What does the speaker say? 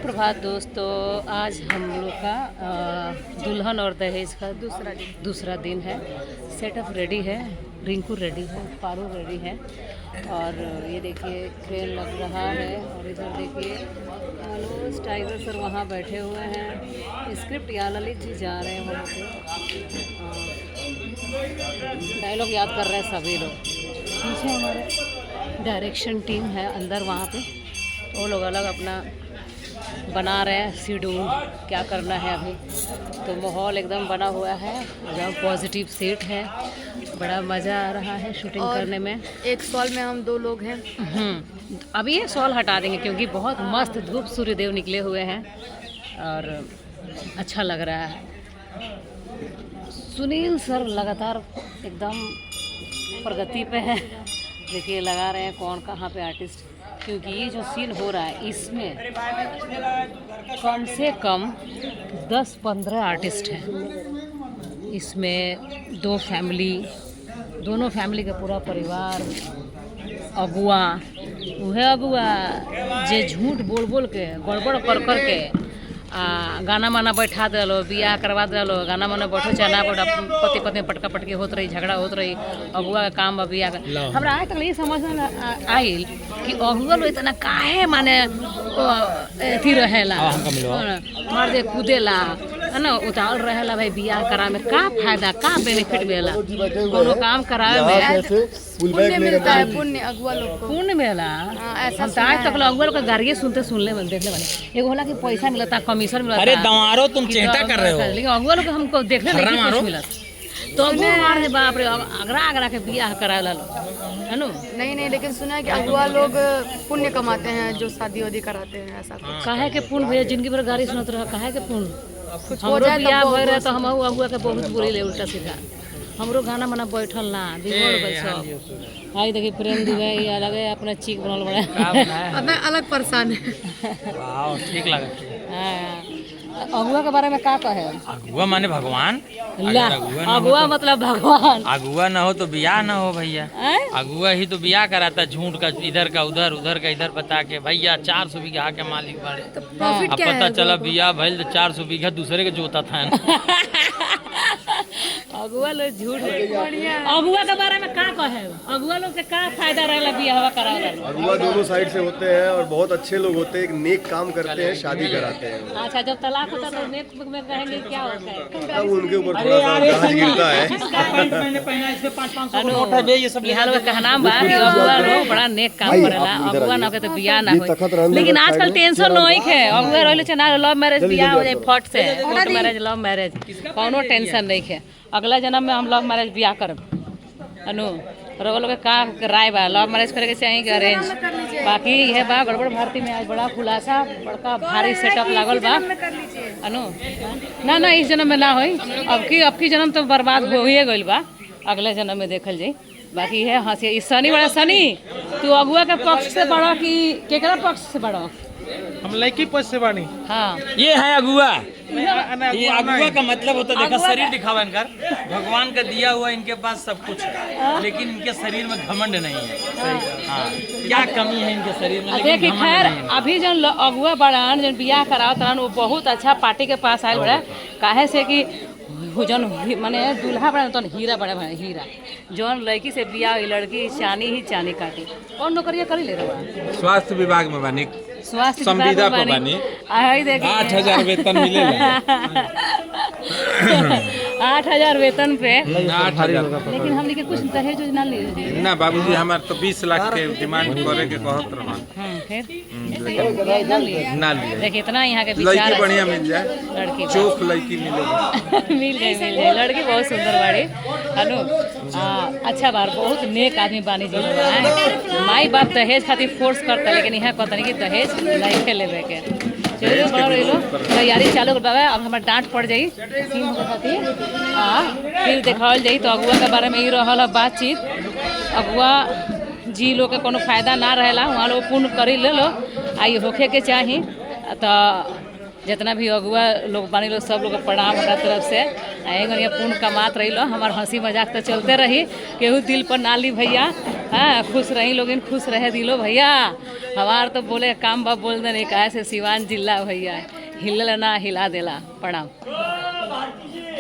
सुप्रभात दोस्तों। आज हम लोग का दुल्हन और दहेज का दूसरा दिन है। सेटअप रेडी है, रिंकू रेडी है, पारू रेडी है और ये देखिए क्रेन लग रहा है। और इधर देखिए मनोज टाइगर सर वहाँ बैठे हुए हैं। स्क्रिप्ट या ललित जी जा रहे हैं वहाँ पे, डायलॉग याद कर रहे हैं सभी लोग। पीछे हमारे डायरेक्शन टीम है अंदर वहाँ पे, वो लोग अलग अपना बना रहे हैं शेड्यूल क्या करना है अभी। तो माहौल एकदम बना हुआ है, एकदम पॉजिटिव सेट है, बड़ा मज़ा आ रहा है शूटिंग करने में। एक सॉल में हम 2 लोग हैं। अभी ये सॉल हटा देंगे क्योंकि बहुत मस्त धूप सूर्यदेव निकले हुए हैं और अच्छा लग रहा है। सुनील सर लगातार एकदम प्रगति पे है। देखिए लगा रहे हैं कौन कहाँ पे आर्टिस्ट, क्योंकि ये जो सीन हो रहा है इसमें कम से कम 10-15 आर्टिस्ट हैं। इसमें दोनों फैमिली का पूरा परिवार, अगुआ वह अगुआ जे झूठ बोल बोल के गड़बड़ कर कर के गाना माना बैठा दिलो, बियाह करवा दिलो, गाना माना बैठो चाहे ना बैठो, पति पत्नी पटका पटकी होत रही, झगड़ा होत रही। अगुआ का काम बियाह का हमरा आज तक ये समझ में आइल कि अगुआ लोग इतना काहे माने अथी रहेला, मार दे कूदेला है ना, उतावल रहेला। भाई बियाह करा में का फायदा, का बेनिफिट मिलेला? कोनो काम करावे में पुण्य मिलता है, पुण्य अगुआ लोग को पुण्य मिलेला। हम तो आज तक अगुआ लोग का गाड़िए सुनले में देखले बने। एगो होला कि पैसा मिलता, कमीशन मिलता। अरे दवारो तुम चेष्टा कर रहे हो, लेकिन अगुआ लोग हमको देखले नहीं कुछ मिलत। तो अगुआ मार है बाप रे, अगरा के बियाह करावेला लोग है नो। नहीं, लेकिन सुना है कि अगुआ लोग पुण्य कमाते हैं जो शादी वादी कराते हैं। ऐसा काहे के पुण्य भैया, जिंदगी भर गाड़ी सुनत रहा, काहे के पुण्य? हमरो बियाह भय रहे तो हम अगुआ के बहुत बुरी ले उल्टा सीधा। हमरो गाना मना बैठल ना बिगड़ गई सब। आई देखिए प्रेम दिवे ये अलग है, अपना चीक बनल बड़ा अपना अलग परेशान है। वाह ठीक लगा। अगुआ के बारे में का कहे? अगुआ माने भगवान। अगुआ मतलब भगवान। अगुआ ना हो तो बियाह ना हो भैया। अगुआ ही तो बियाह कराता, झूठ का इधर का उधर, उधर का इधर बता के भैया 400 बीघा के मालिक बड़े। अब पता चला बियाह भइल तो 400 बीघा दूसरे के जोता था। अगुआ लोग झूठ अगुआ के बारे में का कहे? अगुआ लोग के का फायदा रहेला बियाह करावे? अगुआ दोनों साइड से होते हैं और बहुत अच्छे लोग होते हैं, एक नेक काम करते हैं, शादी कराते हैं। अच्छा, जब तलाक होता तो नेक में कहेंगे क्या होता है? तब उनके ऊपर थोड़ा सा गाज गिरता है। यहाँ लोग कहना बा कि अगुआ लोग बड़ा नेक काम करेला, अगुआ ना के तो बियाह ना हो। लेकिन आजकल टेंशन नहीं है, अगुआ रहले छ ना लव मैरिज बियाह हो जाए फट से, कोर्ट मैरिज लव मैरिज कोनो टेंशन नहीं है। अगला जन्म में हम लव मैरिज बियाह करब अनु रोग लोग का राय बा, लव मैरिज करे के चाहिए कि अरेंज? बाकी यह बा गड़बड़ भारती में आज बड़ा खुलासा, बड़का भारी सेटअप लागल बा अनु। ना इस जन्म में ना होई, अब की जन्म तो बर्बाद हो ही गइल बा, अगले जन्म में देखल जाई। बाकी है हंसी इस शनि बड़ा शनि, तू अगुआ के पक्ष से बड़ा कि केकरा पक्ष से बड़ा? हम लड़की पक्ष से बानी। हाँ ये है अगुआ। ये अगुआ का मतलब होता है, देखा शरीर दिखावा इनकर, भगवान का दिया हुआ इनके पास सब कुछ है, लेकिन इनके शरीर में घमंड नहीं है। हाँ क्या कमी है इनके शरीर में? देखिए खैर अभी जो अगुआ बड़ान जो बियाह करावत रहन वो बहुत अच्छा पार्टी के पास आयल बड़ा, काहे से कि जौन माने दूल्हा बड़ा तो हीरा बड़ा हीरा, जौन लड़की से बियाह लड़की चानी ही चानी काटी। कौन नौकरिया कर ले रहा? स्वास्थ्य विभाग में बानी, स्वास्थ्य संविदा पर बानी। 8,000 वेतन मिलेगा। 8,000 वेतन पे। 8,000। लेकिन हमने के कुछ दहेज ना ले ना बाबूजी हमारे तो 20 लाख के डिमांड करे के कहत रहन। ना लिए। देखिए इतना यहाँ के लड़की विचार बढ़िया मिल जाए, लड़की चोख लड़की मिलेगी। मिल जाए लड़की बहुत सुंदर बाड़ी अनु। अच्छा बार बहुत नेक आदमी बानी जी। माई बाप दहेज खातिर फोर्स करता, लेकिन यहाँ कहता नहीं कि दहेज नहीं लेवे के। चलिए बड़ा रही लो तैयारी चालू कर बाबा। अब हमारे डांट पड़ जाई सीन खातिर फिर देखावल जाई। तो अगुआ के बारे में ही रहल बातचीत। अगुआ जी लोग के कोनो फायदा ना रहेला, वहाँ लोग पुण्य करी ले लो आई होखे के चाही। तो जितना भी अगुआ लोग बानी लोग सब लोग के प्रणाम हमारा तरफ से। आएंगे पूर्ण कमात रही लो, हमार हंसी मजाक तो चलते रही, केहू दिल पर ना ली भैया। हाँ, खुश रही लोगिन, खुश रहे दिलो भैया। हमार तो बोले काम बा बोल दे नहीं, कहे से सिवान जिला भैया हिलल ना हिला देला। प्रणाम।